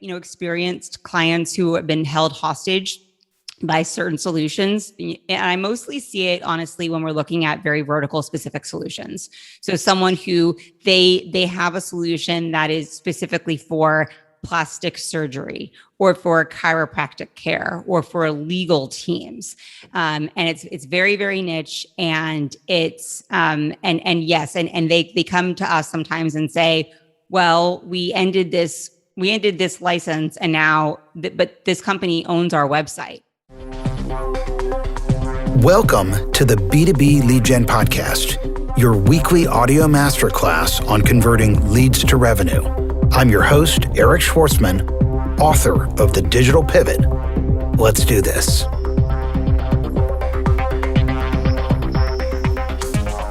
experienced clients who have been held hostage by certain solutions. And I mostly see it, honestly, when we're looking at very vertical specific solutions. So someone who they have a solution that is specifically for plastic surgery or for chiropractic care or for legal teams. And it's very, very niche. And it's, and yes, and they come to us sometimes and say, well, we ended this license and now, but this company owns our website. Welcome to the B2B Lead Gen Podcast, your weekly audio masterclass on converting leads to revenue. I'm your host, Eric Schwartzman, author of The Digital Pivot. Let's do this.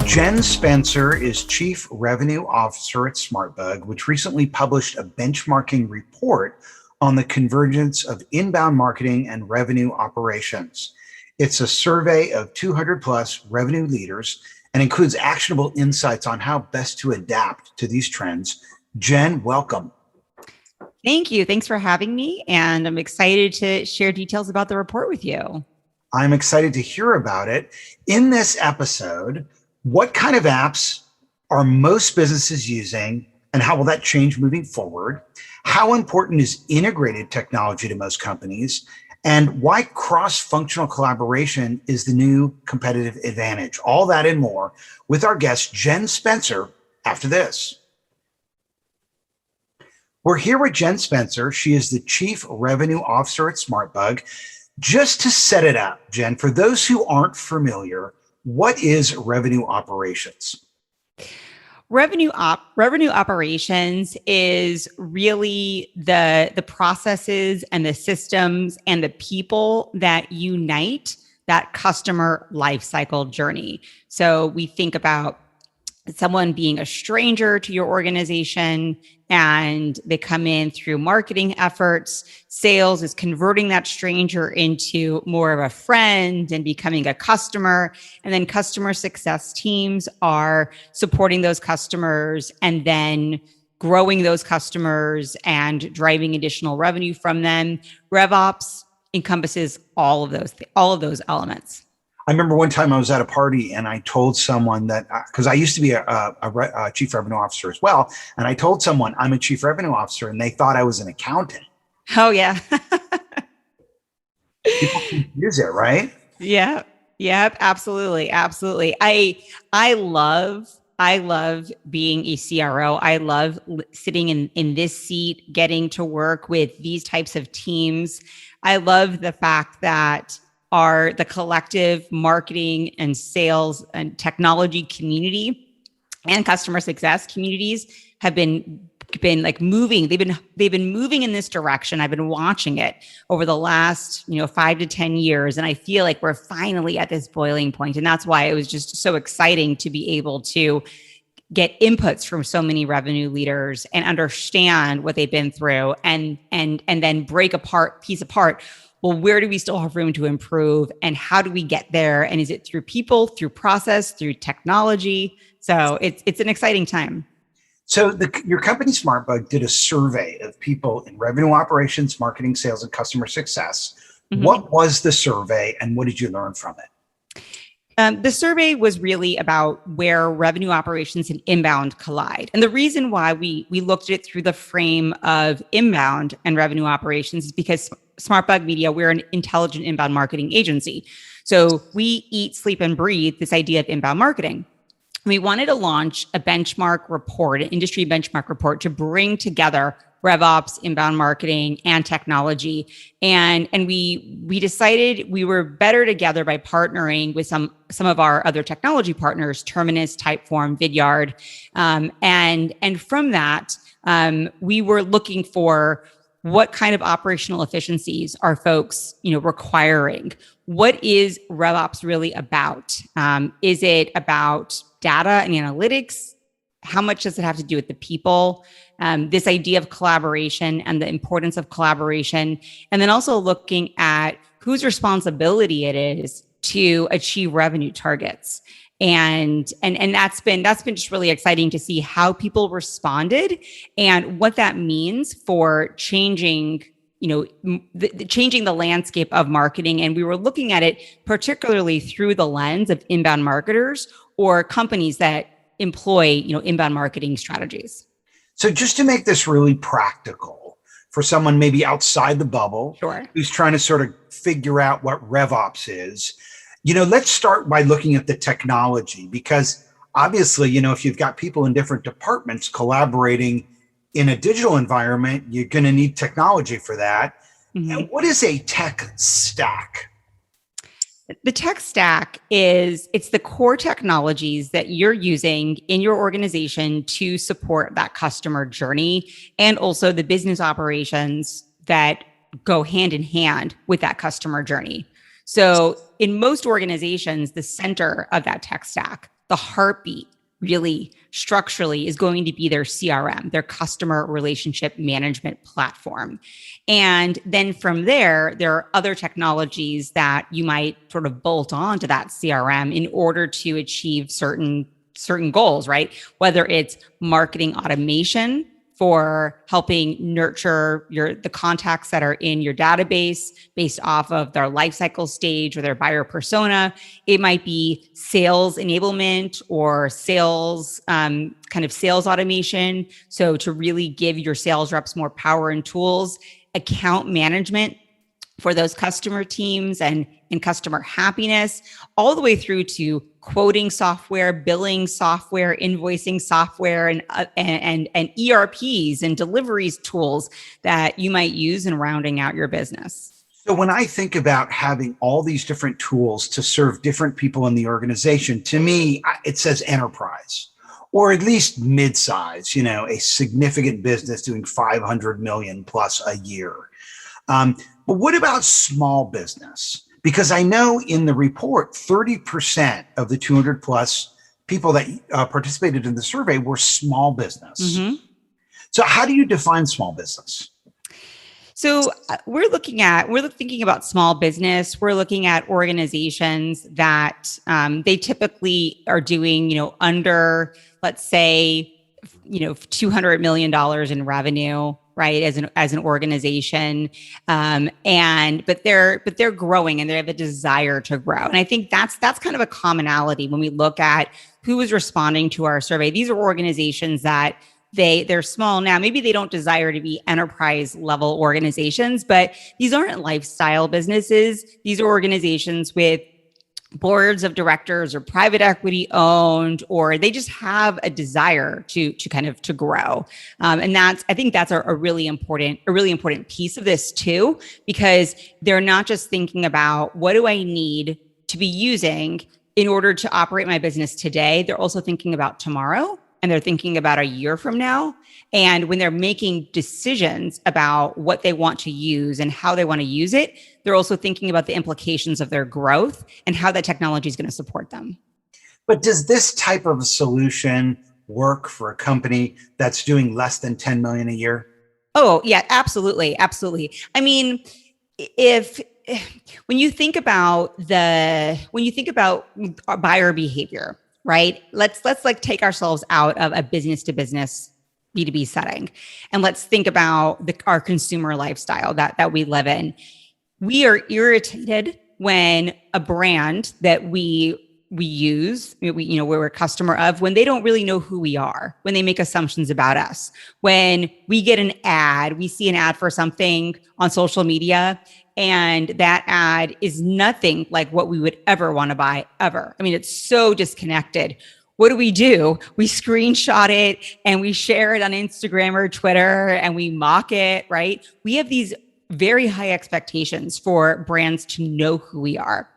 Jen Spencer is Chief Revenue Officer at Smartbug, which recently published a benchmarking report on the convergence of inbound marketing and revenue operations. It's a survey of 200 plus revenue leaders and includes actionable insights on how best to adapt to these trends. Jen, welcome. Thank you. Thanks for having me. And I'm excited to share details about the report with you. I'm excited to hear about it. In this episode, what kind of apps are most businesses using and how will that change moving forward? How important is integrated technology to most companies? And why cross-functional collaboration is the new competitive advantage? All that and more with our guest, Jen Spencer, after this. We're here with Jen Spencer. She is the Chief Revenue Officer at Smartbug. Just to set it up, Jen, for those who aren't familiar, what is revenue operations? Revenue operations is really the processes and the systems and the people that unite that customer lifecycle journey. So we think about someone being a stranger to your organization and they come in through marketing efforts. Sales is converting that stranger into more of a friend and becoming a customer. And then customer success teams are supporting those customers and then growing those customers and driving additional revenue from them. Rev Ops encompasses all of those elements. I remember one time I was at a party and I told someone that, because I used to be a chief revenue officer as well. And I told someone I'm a chief revenue officer and they thought I was an accountant. Oh yeah. People confuse it, right? Yeah. Yep. Absolutely. Absolutely. I love being a CRO. I love sitting in this seat, getting to work with these types of teams. I love the fact that the collective marketing and sales and technology community and customer success communities have been like moving. They've been moving in this direction. I've been watching it over the last 5 to 10 years, and I feel like we're finally at this boiling point. And that's why it was just so exciting to be able to get inputs from so many revenue leaders and understand what they've been through, and then piece apart. Well, where do we still have room to improve and how do we get there? And is it through people, through process, through technology? So it's an exciting time. So your company Smartbug did a survey of people in revenue operations, marketing, sales, and customer success. Mm-hmm. What was the survey and what did you learn from it? The survey was really about where revenue operations and inbound collide. And the reason why we looked at it through the frame of inbound and revenue operations is because Smartbug Media, we're an intelligent inbound marketing agency. So we eat, sleep, and breathe this idea of inbound marketing. We wanted to launch a benchmark report, an industry benchmark report to bring together RevOps, inbound marketing, and technology. And we decided we were better together by partnering with some of our other technology partners, Terminus, Typeform, Vidyard. And from that, we were looking for what kind of operational efficiencies are folks, requiring? What is RevOps really about? Is it about data and analytics? How much does it have to do with the people? This idea of collaboration and the importance of collaboration, and then also looking at whose responsibility it is to achieve revenue targets. And that's been just really exciting to see how people responded and what that means for changing changing the landscape of marketing. And we were looking at it particularly through the lens of inbound marketers or companies that employ inbound marketing strategies. So just to make this really practical for someone maybe outside the bubble, Sure, who's trying to sort of figure out what RevOps is, let's start by looking at the technology, because obviously, if you've got people in different departments collaborating in a digital environment, you're going to need technology for that. Mm-hmm. And what is a tech stack? The tech stack it's the core technologies that you're using in your organization to support that customer journey and also the business operations that go hand in hand with that customer journey. So in most organizations, the center of that tech stack, the heartbeat, really structurally is going to be their CRM, their customer relationship management platform. And then from there are other technologies that you might sort of bolt on to that CRM in order to achieve certain goals, right? Whether it's marketing automation for helping nurture the contacts that are in your database based off of their life cycle stage or their buyer persona. It might be sales enablement or sales sales automation. So to really give your sales reps more power and tools, account management for those customer teams and customer happiness, all the way through to quoting software, billing software, invoicing software, and ERPs and deliveries tools that you might use in rounding out your business. So when I think about having all these different tools to serve different people in the organization, to me, it says enterprise, or at least mid-size, a significant business doing 500 million plus a year. But what about small business? Because I know in the report, 30% of the 200 plus people that participated in the survey were small business. Mm-hmm. So how do you define small business? So we're thinking about small business. We're looking at organizations that they typically are doing, under, let's say, $200 million in revenue, right? As an organization. But they're growing and they have a desire to grow. And I think that's kind of a commonality when we look at who is responding to our survey. These are organizations that they're small now. Maybe they don't desire to be enterprise level organizations, but these aren't lifestyle businesses. These are organizations with boards of directors or private equity owned, or they just have a desire to grow. And I think that's a really important piece of this too, because they're not just thinking about what do I need to be using in order to operate my business today. They're also thinking about tomorrow, and they're thinking about a year from now. And when they're making decisions about what they want to use and how they want to use it, they're also thinking about the implications of their growth and how that technology is going to support them. But does this type of solution work for a company that's doing less than 10 million a year? Oh, yeah, absolutely. Absolutely. I mean, when you think about our buyer behavior, right? Let's take ourselves out of a business to business B2B setting, and let's think about our consumer lifestyle that we live in. We are irritated when a brand that we use, we're a customer of, when they don't really know who we are, when they make assumptions about us, when we get an ad, we see an ad for something on social media, and that ad is nothing like what we would ever want to buy ever. I mean, it's so disconnected. What do? We screenshot it and we share it on Instagram or Twitter and we mock it, right? We have these very high expectations for brands to know who we are.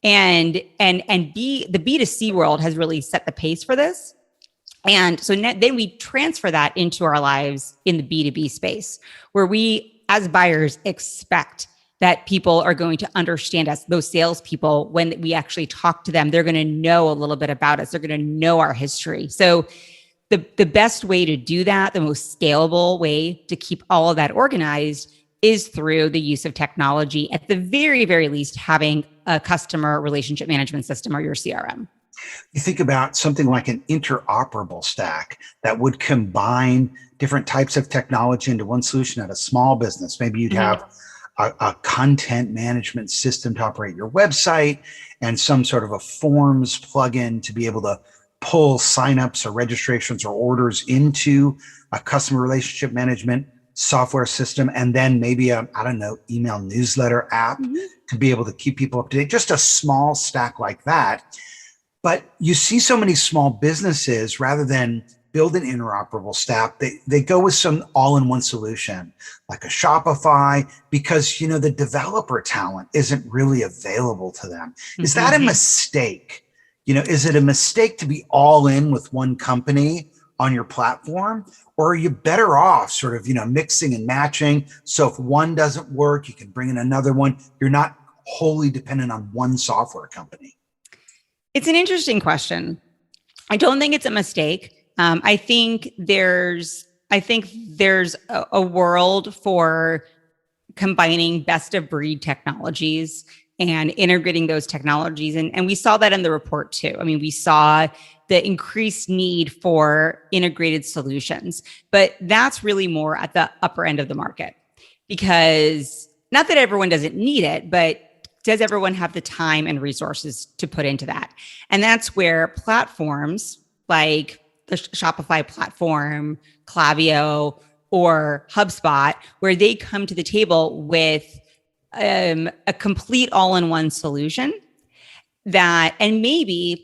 And the B2C world has really set the pace for this. And so then we transfer that into our lives in the B2B space, where we, as buyers, expect that people are going to understand us. Those salespeople, when we actually talk to them, they're going to know a little bit about us. They're going to know our history. So the best way to do that, the most scalable way to keep all of that organized, is through the use of technology. At the very, very least, having a customer relationship management system or your CRM. You think about something like an interoperable stack that would combine different types of technology into one solution at a small business. Maybe you'd Mhm. have a content management system to operate your website and some sort of a forms plugin to be able to pull signups or registrations or orders into a customer relationship management software system, and then maybe a, I don't know, email newsletter app Mhm. to be able to keep people up to date. Just a small stack like that. But you see so many small businesses, rather than build an interoperable stack, they go with some all-in-one solution like a Shopify, because the developer talent isn't really available to them. Is that a Mhm. mistake? Is it a mistake to be all in with one company on your platform? Or are you better off sort of, mixing and matching? So if one doesn't work, you can bring in another one. You're not wholly dependent on one software company. It's an interesting question. I don't think it's a mistake. I think there's a world for combining best of breed technologies and integrating those technologies. And we saw that in the report too. I mean, we saw the increased need for integrated solutions, but that's really more at the upper end of the market, because not that everyone doesn't need it, but does everyone have the time and resources to put into that? And that's where platforms like the Shopify platform, Klaviyo, or HubSpot, where they come to the table with a complete all-in-one solution that, and maybe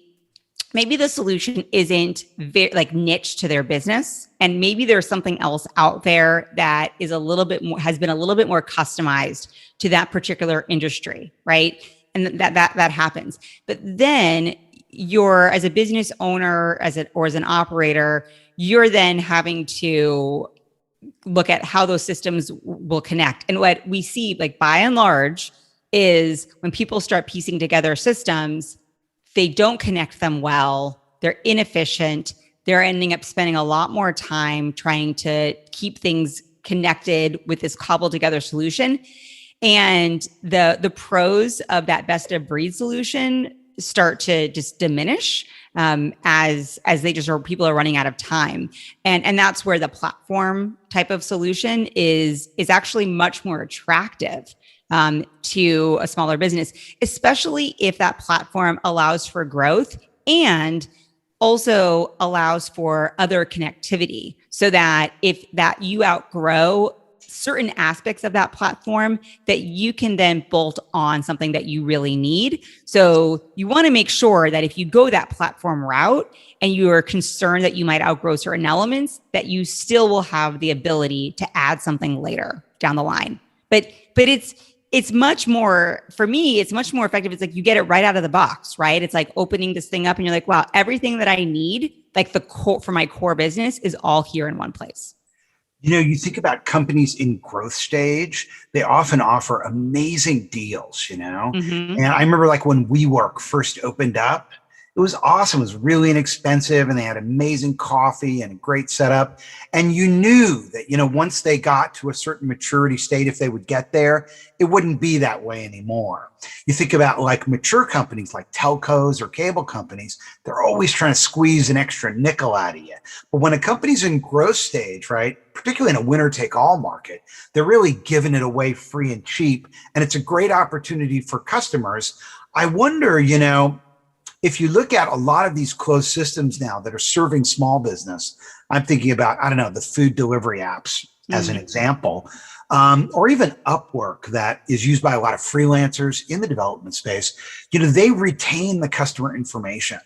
the solution isn't very like niche to their business, and maybe there's something else out there that is a little bit more, has been a little bit more customized to that particular industry, right? And that happens. But then you're, as a business owner, or as an operator, you're then having to look at how those systems will connect. And what we see, like by and large, is when people start piecing together systems, they don't connect them well, they're inefficient, they're ending up spending a lot more time trying to keep things connected with this cobbled together solution. And the pros of that best of breed solution start to just diminish, as they just, or people are running out of time. And that's where the platform type of solution is actually much more attractive, to a smaller business, especially if that platform allows for growth and also allows for other connectivity, so that if that you outgrow certain aspects of that platform, that you can then bolt on something that you really need. So you want to make sure that if you go that platform route and you are concerned that you might outgrow certain elements, that you still will have the ability to add something later down the line. But it's much more, for me, it's much more effective. It's like you get it right out of the box, right? It's like opening this thing up and you're like, wow, everything that I need, like the core for my core business, is all here in one place. You think about companies in growth stage, they often offer amazing deals. And Mm-hmm. I remember like when WeWork first opened up, it was awesome. It was really inexpensive and they had amazing coffee and a great setup. And you knew that, once they got to a certain maturity state, if they would get there, it wouldn't be that way anymore. You think about like mature companies like telcos or cable companies, they're always trying to squeeze an extra nickel out of you. But when a company's in growth stage, right, particularly in a winner take all market, they're really giving it away free and cheap. And it's a great opportunity for customers. I wonder, if you look at a lot of these closed systems now that are serving small business, I'm thinking about, I don't know, the food delivery apps as an Mm-hmm. example, or even Upwork that is used by a lot of freelancers in the development space. They retain the customer information.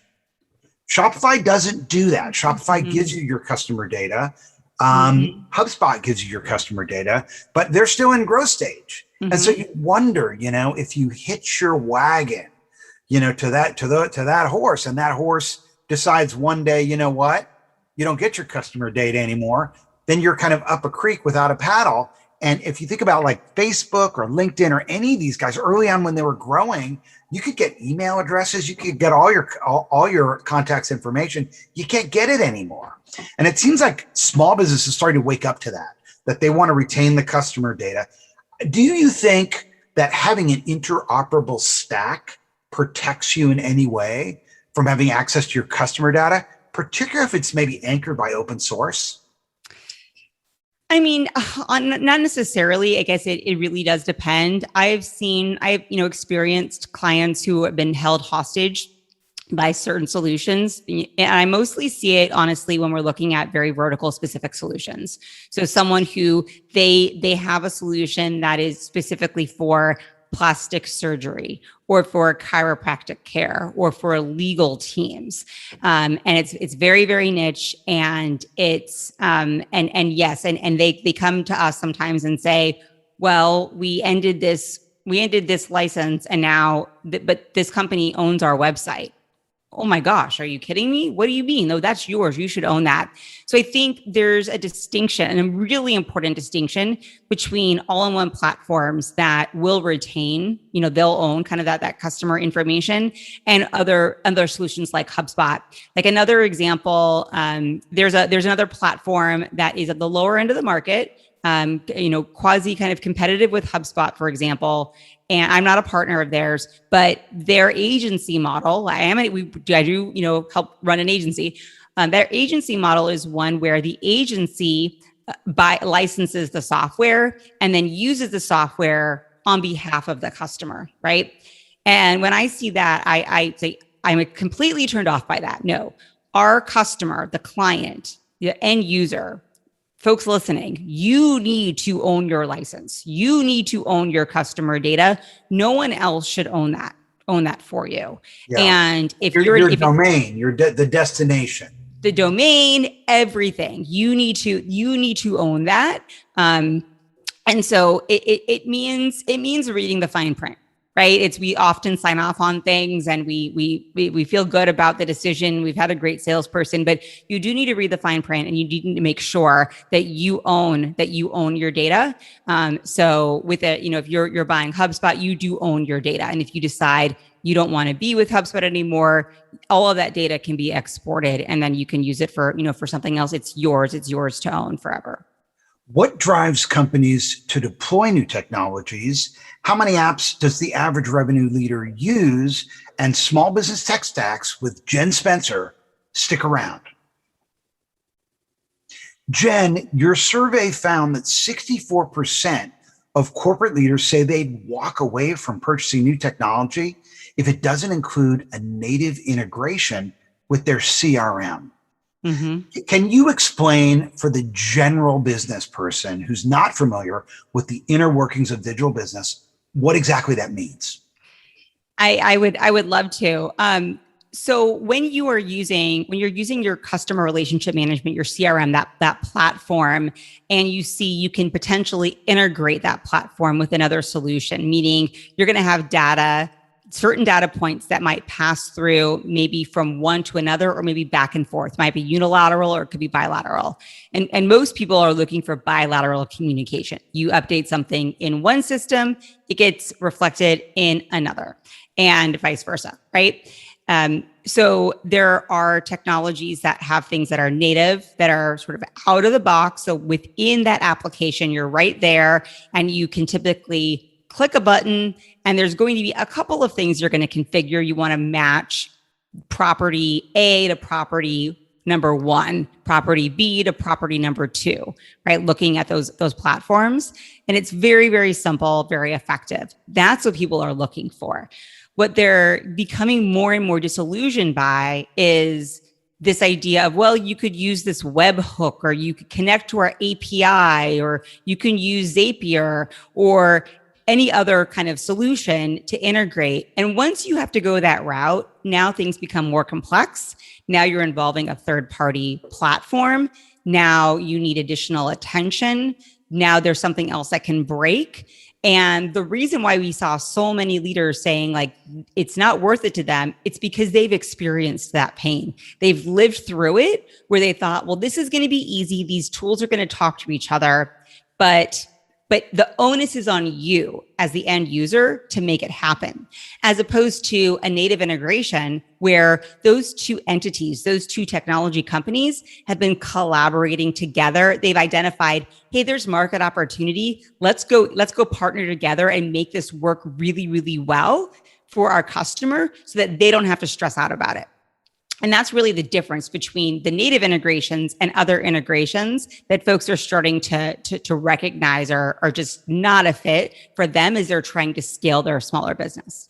Shopify doesn't do that. Shopify gives you your customer data. Mm-hmm. HubSpot gives you your customer data, but they're still in growth stage. And so Mm-hmm. you wonder, if you hitch your wagon, to that horse, and that horse decides one day, you know what, you don't get your customer data anymore, then you're kind of up a creek without a paddle. And if you think about like Facebook or LinkedIn or any of these guys early on when they were growing, you could get email addresses, you could get all your contacts information. You can't get it anymore. And it seems like small businesses starting to wake up to that they want to retain the customer data. Do you think that having an interoperable stack protects you in any way from having access to your customer data, particularly if it's maybe anchored by open source? I mean, not necessarily. I guess it really does depend. I've experienced clients who have been held hostage by certain solutions. And I mostly see it, honestly, when we're looking at very vertical specific solutions. So someone who they have a solution that is specifically for plastic surgery or for chiropractic care or for legal teams. And it's very, very niche. And it's, and yes, and they come to us sometimes and say, well, we ended this license and now, but this company owns our website. Oh my gosh, are you kidding me? What do you mean? No, that's yours. You should own that. So I think there's a distinction, and a really important distinction between all-in-one platforms that will retain, they'll own kind of that customer information, and other solutions like HubSpot. Like another example, there's another platform that is at the lower end of the market, quasi kind of competitive with HubSpot, for example. And I'm not a partner of theirs, but their agency model, I do help run an agency. Their agency model is one where the agency licenses the software and then uses the software on behalf of the customer, right? And when I see that, I say, I'm completely turned off by that. No, our customer, the client, the end user, folks listening, you need to own your license. You need to own your customer data. No one else should own that for you. Yeah. And if your domain, the destination, the domain, everything, you need to own that. And so it means reading the fine print. Right? We often sign off on things and we feel good about the decision. We've had a great salesperson, but you do need to read the fine print and you need to make sure that you own your data. So with it, if you're buying HubSpot, you do own your data. And if you decide you don't want to be with HubSpot anymore, all of that data can be exported and then you can use it for something else. It's yours to own forever. What drives companies to deploy new technologies? How many apps does the average revenue leader use? And Small Business Tech Stacks with Jen Spencer. Stick around. Jen, your survey found that 64% of corporate leaders say they'd walk away from purchasing new technology if it doesn't include a native integration with their CRM. Mm-hmm. Can you explain for the general business person who's not familiar with the inner workings of digital business, what exactly that means? I would love to. So when you're using your customer relationship management, your CRM, that platform, and you see you can potentially integrate that platform with another solution, meaning you're going to have certain data points that might pass through maybe from one to another, or maybe back and forth. It might be unilateral or it could be bilateral. And most people are looking for bilateral communication. You update something in one system, it gets reflected in another, and vice versa, right? So there are technologies that have things that are native, that are sort of out of the box. So within that application, you're right there, and you can typically click a button, and there's going to be a couple of things you're going to configure. You want to match property A to property number 1, property B to property number 2, right? Looking at those platforms. And it's very, very simple, very effective. That's what people are looking for. What they're becoming more and more disillusioned by is this idea of, well, you could use this webhook, or you could connect to our API, or you can use Zapier, or any other kind of solution to integrate. And once you have to go that route, now things become more complex. Now you're involving a third-party platform. Now you need additional attention. Now there's something else that can break. And the reason why we saw so many leaders saying like it's not worth it to them, it's because they've experienced that pain. They've lived through it where they thought, well, this is going to be easy. These tools are going to talk to each other, but the onus is on you as the end user to make it happen, as opposed to a native integration where those two entities, those two technology companies have been collaborating together. They've identified, hey, there's market opportunity. Let's go partner together and make this work really, really well for our customer so that they don't have to stress out about it. And that's really the difference between the native integrations and other integrations that folks are starting to recognize are just not a fit for them as they're trying to scale their smaller business.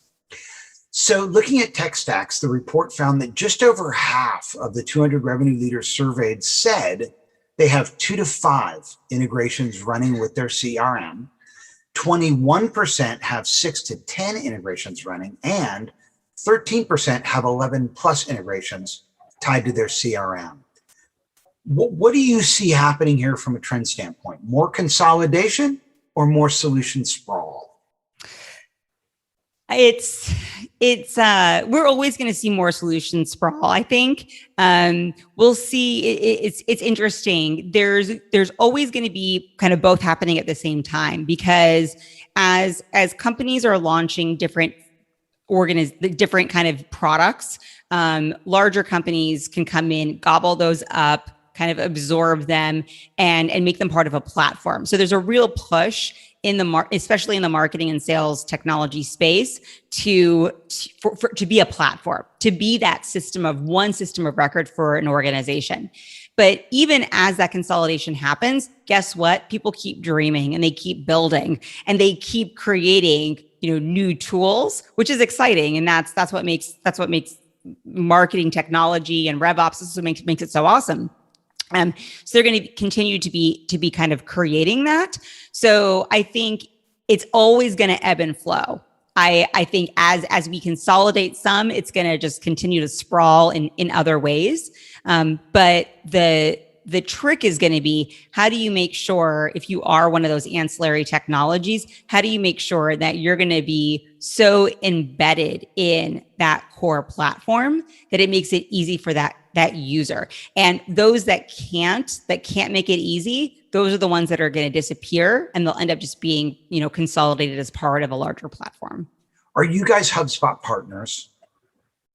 So looking at tech stacks, the report found that just over half of the 200 revenue leaders surveyed said they have 2 to 5 integrations running with their CRM. 21% have 6 to 10 integrations running, and 13% have 11 plus integrations tied to their CRM. What do you see happening here from a trend standpoint? More consolidation or more solution sprawl? It's we're always going to see more solution sprawl. I think we'll see. It's interesting. There's always going to be kind of both happening at the same time, because as companies are launching different kind of products, larger companies can come in, gobble those up, kind of absorb them, and make them part of a platform. So there's a real push especially in the marketing and sales technology space to be a platform, to be that one system of record for an organization. But even as that consolidation happens, guess what? People keep dreaming, and they keep building, and they keep creating, new tools, which is exciting. And that's what makes marketing technology and Rev Ops, this is what makes it so awesome. So they're going to continue to be kind of creating that. So I think it's always going to ebb and flow. I think as we consolidate some, it's going to just continue to sprawl in other ways. But the trick is going to be, how do you make sure, if you are one of those ancillary technologies, how do you make sure that you're going to be so embedded in that core platform that it makes it easy for that user? And those that can't make it easy, those are the ones that are going to disappear, and they'll end up just being, consolidated as part of a larger platform. Are you guys HubSpot partners?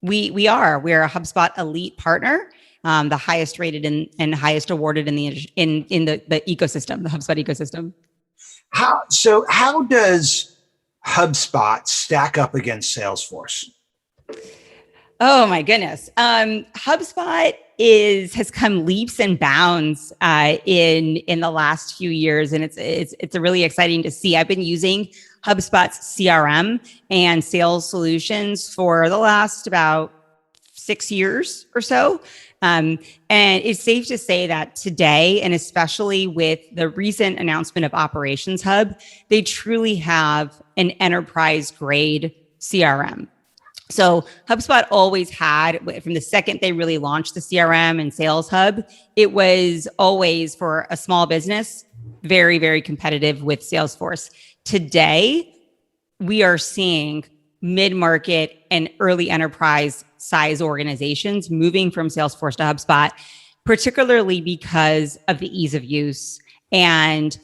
We are. We're a HubSpot elite partner. The highest rated and highest awarded in the ecosystem, the HubSpot ecosystem. How does HubSpot stack up against Salesforce? Oh my goodness. HubSpot has come leaps and bounds in the last few years, and it's really exciting to see. I've been using HubSpot's CRM and sales solutions for the last about 6 years or so. And it's safe to say that today, and especially with the recent announcement of Operations Hub, they truly have an enterprise grade CRM. So HubSpot always had, from the second they really launched the CRM and Sales Hub, it was always, for a small business, very, very competitive with Salesforce. Today, we are seeing mid-market and early enterprise size organizations moving from Salesforce to HubSpot, particularly because of the ease of use. And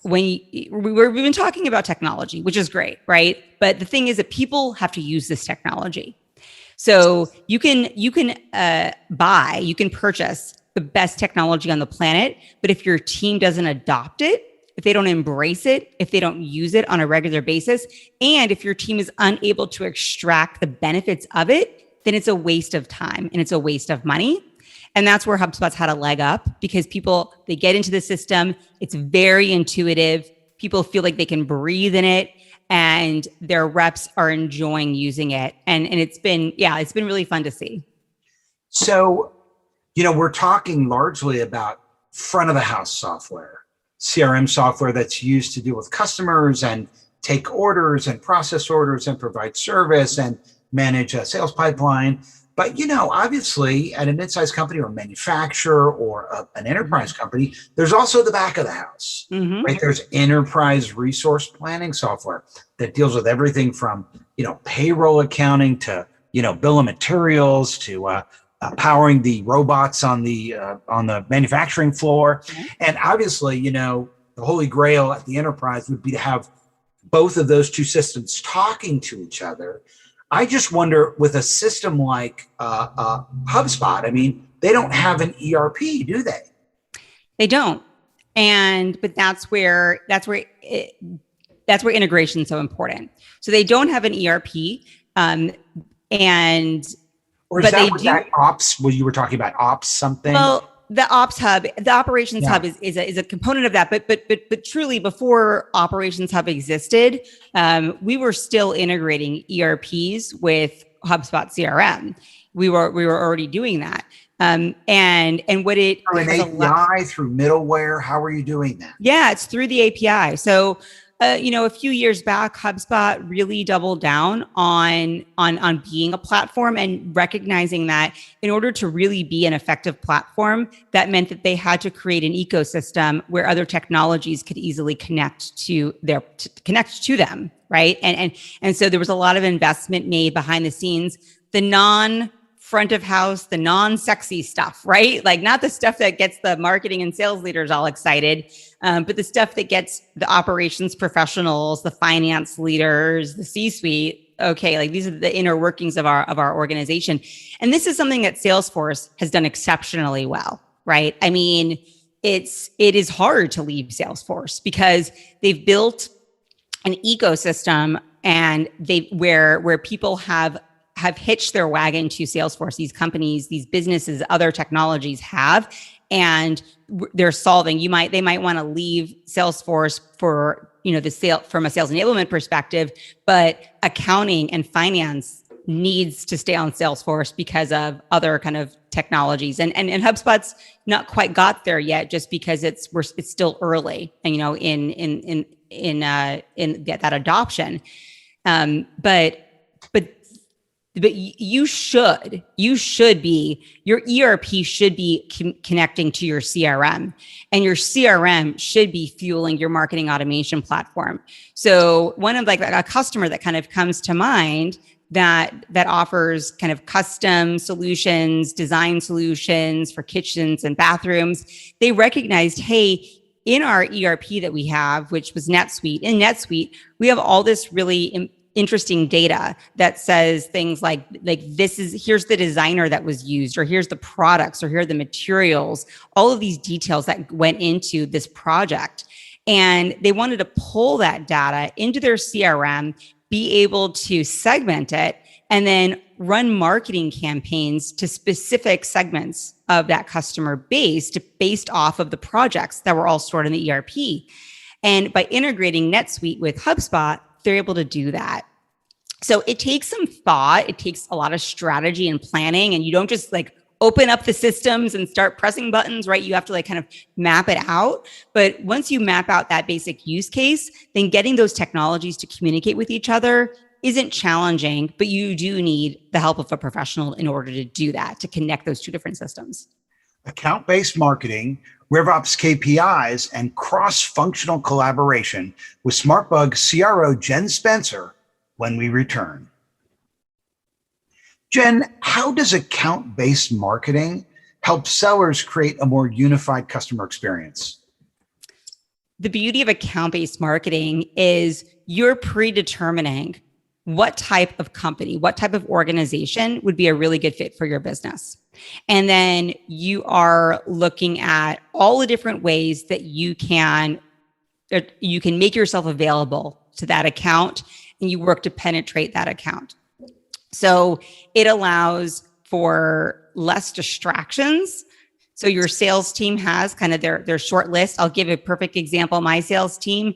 we've been talking about technology, which is great, right? But the thing is that people have to use this technology. So you can purchase the best technology on the planet, but if your team doesn't adopt it, if they don't embrace it, if they don't use it on a regular basis, and if your team is unable to extract the benefits of it, then it's a waste of time and it's a waste of money. And that's where HubSpot's had a leg up, because they get into the system. It's very intuitive. People feel like they can breathe in it, and their reps are enjoying using it. And it's been really fun to see. So, we're talking largely about front of the house software, CRM software that's used to deal with customers and take orders and process orders and provide service and manage a sales pipeline. But, obviously at a mid-sized company or a manufacturer or an enterprise company, there's also the back of the house, right? There's enterprise resource planning software that deals with everything from, payroll accounting to, bill of materials to powering the robots on the manufacturing floor. And obviously, the holy grail at the enterprise would be to have both of those two systems talking to each other. I just wonder, with a system like HubSpot, they don't have an ERP, do they? They don't. But that's where integration is so important. So they don't have an ERP, and Or is but that they what do. that ops, what you were talking about, ops something? Well, the ops hub, the operations Yeah. hub is a component of that. But truly, before operations hub existed, we were still integrating ERPs with HubSpot CRM. We were already doing that. And what it Through an has allowed. API, through middleware, how are you doing that? Yeah, it's through the API. So, a few years back, HubSpot really doubled down on being a platform and recognizing that in order to really be an effective platform, that meant that they had to create an ecosystem where other technologies could easily connect to them, right? And so there was a lot of investment made behind the scenes. The front of house, the non-sexy stuff, right? Like not the stuff that gets the marketing and sales leaders all excited, but the stuff that gets the operations professionals, the finance leaders, the C-suite. Okay, like these are the inner workings of our organization. And this is something that Salesforce has done exceptionally well, right? I mean, it is hard to leave Salesforce because they've built an ecosystem and where people have hitched their wagon to Salesforce. These companies, these businesses, other technologies have, and they're solving. They might want to leave Salesforce for from a sales enablement perspective, but accounting and finance needs to stay on Salesforce because of other kind of technologies. And HubSpot's not quite got there yet, just because it's still early, and in that adoption. But you should be, your ERP should be connecting to your CRM, and your CRM should be fueling your marketing automation platform. So one of like a customer that kind of comes to mind that offers kind of custom solutions, design solutions for kitchens and bathrooms, they recognized, hey, in our ERP that we have, which was NetSuite, we have all this really interesting data that says things like here's the designer that was used, or here's the products, or here are the materials, all of these details that went into this project. And they wanted to pull that data into their CRM, be able to segment it, and then run marketing campaigns to specific segments of that customer base based off of the projects that were all stored in the ERP. And by integrating NetSuite with HubSpot, they're able to do that. So it takes some thought. It takes a lot of strategy and planning, and you don't just like open up the systems and start pressing buttons, right? You have to like kind of map it out. But once you map out that basic use case, then getting those technologies to communicate with each other isn't challenging, but you do need the help of a professional in order to do that, to connect those two different systems. Account-based marketing, RevOps KPIs, and cross-functional collaboration with Smartbug CRO Jen Spencer when we return. Jen, how does account-based marketing help sellers create a more unified customer experience? The beauty of account-based marketing is you're predetermining what type of company, what type of organization would be a really good fit for your business. And then you are looking at all the different ways that you can make yourself available to that account, and you work to penetrate that account. So it allows for less distractions. So your sales team has kind of their short list. I'll give a perfect example. My sales team,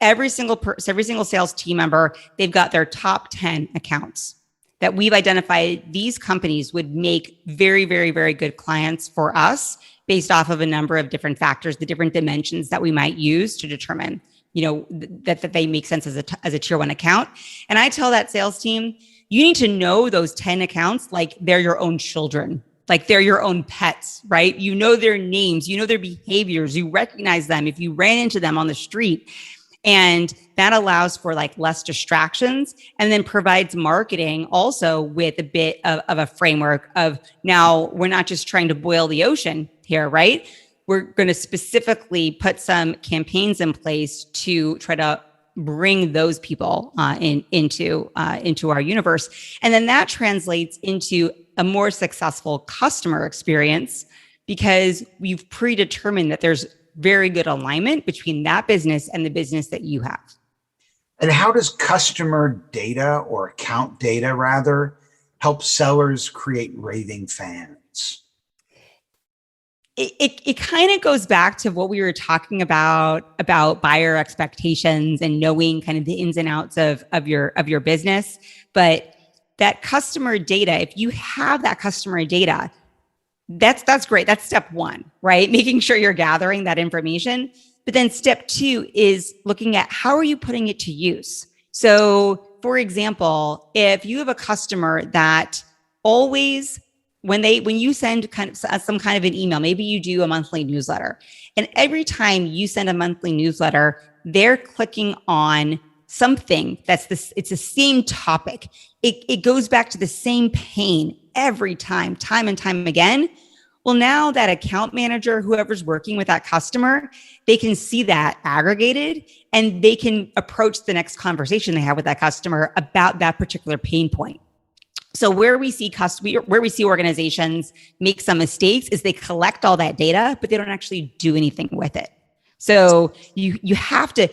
every single sales team member, they've got their top 10 accounts that we've identified. These companies would make very, very, very good clients for us based off of a number of different factors, the different dimensions that we might use to determine, that they make sense as a tier 1 account. And I tell that sales team, you need to know those 10 accounts like they're your own children, like they're your own pets, right? You know their names, you know their behaviors, you recognize them if you ran into them on the street. And that allows for like less distractions, and then provides marketing also with a bit of a framework of, now we're not just trying to boil the ocean here, right? We're going to specifically put some campaigns in place to try to bring those people into our universe. And then that translates into a more successful customer experience, because we've predetermined that there's very good alignment between that business and the business that you have. And how does customer data, or account data rather, help sellers create raving fans? It kind of goes back to what we were talking about buyer expectations and knowing kind of the ins and outs of your business. But that customer data, if you have that customer data, that's great. That's step one, right? Making sure you're gathering that information. But then step two is looking at how are you putting it to use? So for example, if you have a customer that always, when you send kind of some kind of an email, maybe you do a monthly newsletter, and every time you send a monthly newsletter, they're clicking on something it's the same topic. It goes back to the same pain every time and time again. Well, now that account manager, whoever's working with that customer, they can see that aggregated and they can approach the next conversation they have with that customer about that particular pain point. So where we see organizations make some mistakes is they collect all that data, but they don't actually do anything with it. So you have to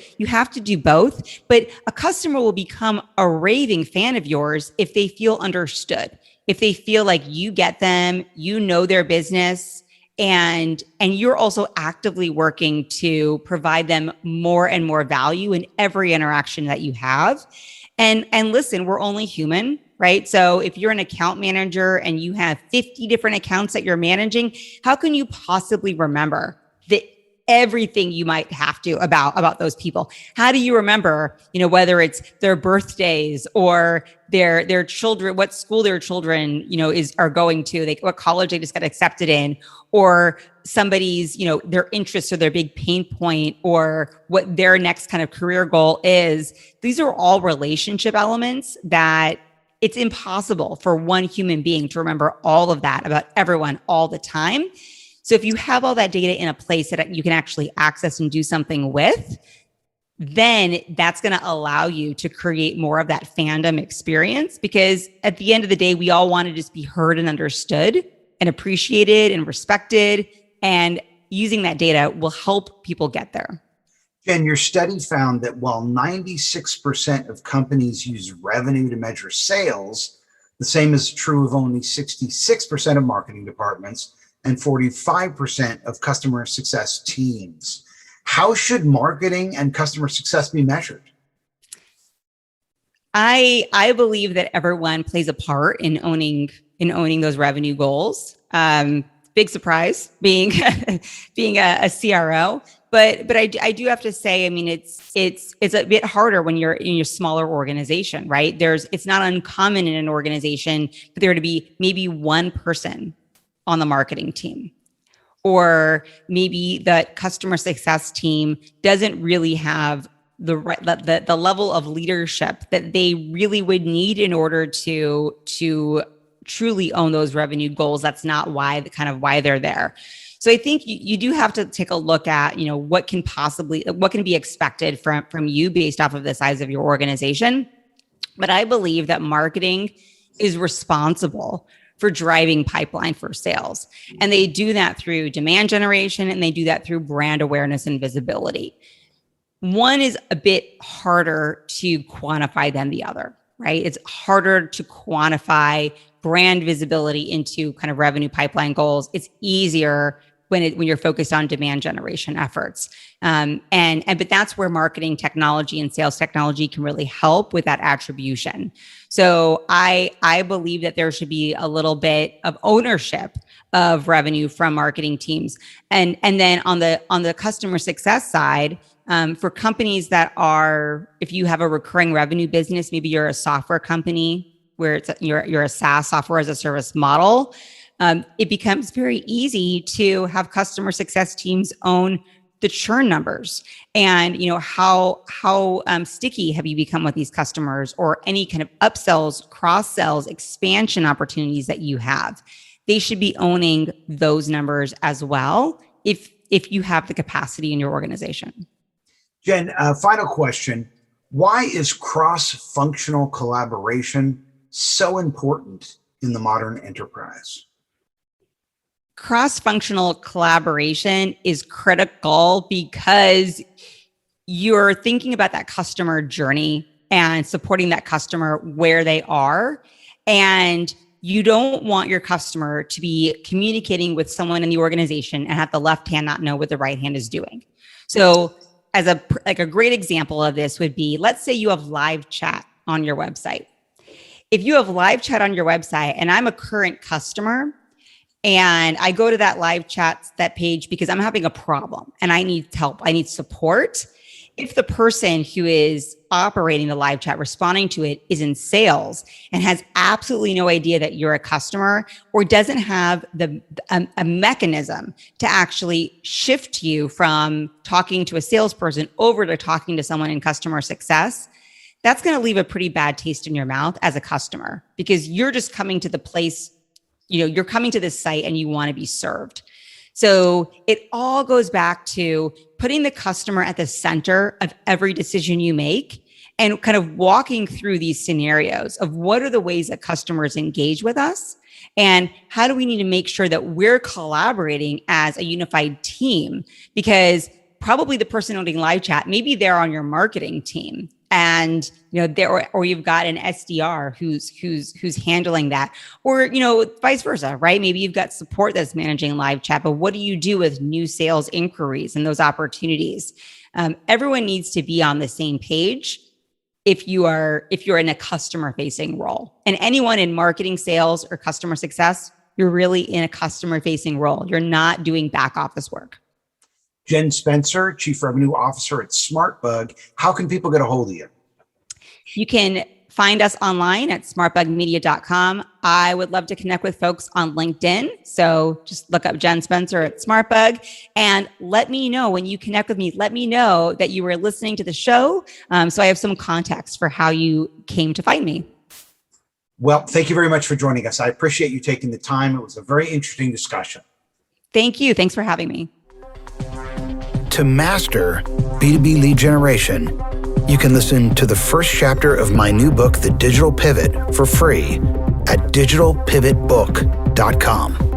do both, but a customer will become a raving fan of yours if they feel understood, if they feel like you get them, you know their business, and you're also actively working to provide them more and more value in every interaction that you have. And listen, we're only human, right? So if you're an account manager and you have 50 different accounts that you're managing, how can you possibly remember everything you might have to about those people? How do you remember, whether it's their birthdays or their children, what school their children, are going to, what college they just got accepted in, or somebody's, their interests or their big pain point, or what their next kind of career goal is. These are all relationship elements that it's impossible for one human being to remember all of that about everyone all the time. So if you have all that data in a place that you can actually access and do something with, then that's going to allow you to create more of that fandom experience, because at the end of the day, we all want to just be heard and understood and appreciated and respected. And using that data will help people get there. Jen, your study found that while 96% of companies use revenue to measure sales, the same is true of only 66% of marketing departments and 45% of customer success teams. How should marketing and customer success be measured? I believe that everyone plays a part in owning those revenue goals. Big surprise being a CRO, but I do have to say, I mean, it's a bit harder when you're in your smaller organization, right? It's not uncommon in an organization for there to be maybe one person on the marketing team, or maybe the customer success team doesn't really have the level of leadership that they really would need in order to truly own those revenue goals. That's not why they're there. So I think you do have to take a look at, what can be expected from you based off of the size of your organization. But I believe that marketing is responsible for driving pipeline for sales. And they do that through demand generation, and they do that through brand awareness and visibility. One is a bit harder to quantify than the other, right? It's harder to quantify brand visibility into kind of revenue pipeline goals. It's easier when you're focused on demand generation efforts. But that's where marketing technology and sales technology can really help with that attribution. So I believe that there should be a little bit of ownership of revenue from marketing teams. And then on the customer success side, for companies that if you have a recurring revenue business, maybe you're a software company where you're a SaaS, software as a service model, it becomes very easy to have customer success teams own the churn numbers and how sticky have you become with these customers, or any kind of upsells, cross sells, expansion opportunities that you have. They should be owning those numbers as well if you have the capacity in your organization. Jen, final question. Why is cross-functional collaboration so important in the modern enterprise? Cross-functional collaboration is critical because you're thinking about that customer journey and supporting that customer where they are. And you don't want your customer to be communicating with someone in the organization and have the left hand not know what the right hand is doing. So as a great example of this would be, let's say you have live chat on your website. If you have live chat on your website and I'm a current customer and I go to that live chat, that page, because I'm having a problem and I need help, I need support. If the person who is operating the live chat, responding to it, is in sales and has absolutely no idea that you're a customer, or doesn't have a mechanism to actually shift you from talking to a salesperson over to talking to someone in customer success, that's going to leave a pretty bad taste in your mouth as a customer, because you're just coming to the place, you're coming to this site and you want to be served. So it all goes back to putting the customer at the center of every decision you make, and kind of walking through these scenarios of what are the ways that customers engage with us, and how do we need to make sure that we're collaborating as a unified team, because probably the person owning live chat, maybe they're on your marketing team, and or you've got an SDR who's handling that, or vice versa, right? Maybe you've got support that's managing live chat, but what do you do with new sales inquiries and those opportunities? Everyone needs to be on the same page if you're in a customer facing role. And anyone in marketing, sales, or customer success, you're really in a customer facing role. You're not doing back office work. Jen Spencer, Chief Revenue Officer at Smartbug. How can people get a hold of you? You can find us online at smartbugmedia.com. I would love to connect with folks on LinkedIn. So just look up Jen Spencer at Smartbug and let me know when you connect with me. Let me know that you were listening to the show, so I have some context for how you came to find me. Well, thank you very much for joining us. I appreciate you taking the time. It was a very interesting discussion. Thank you. Thanks for having me. To master B2B lead generation, you can listen to the first chapter of my new book, The Digital Pivot, for free at digitalpivotbook.com.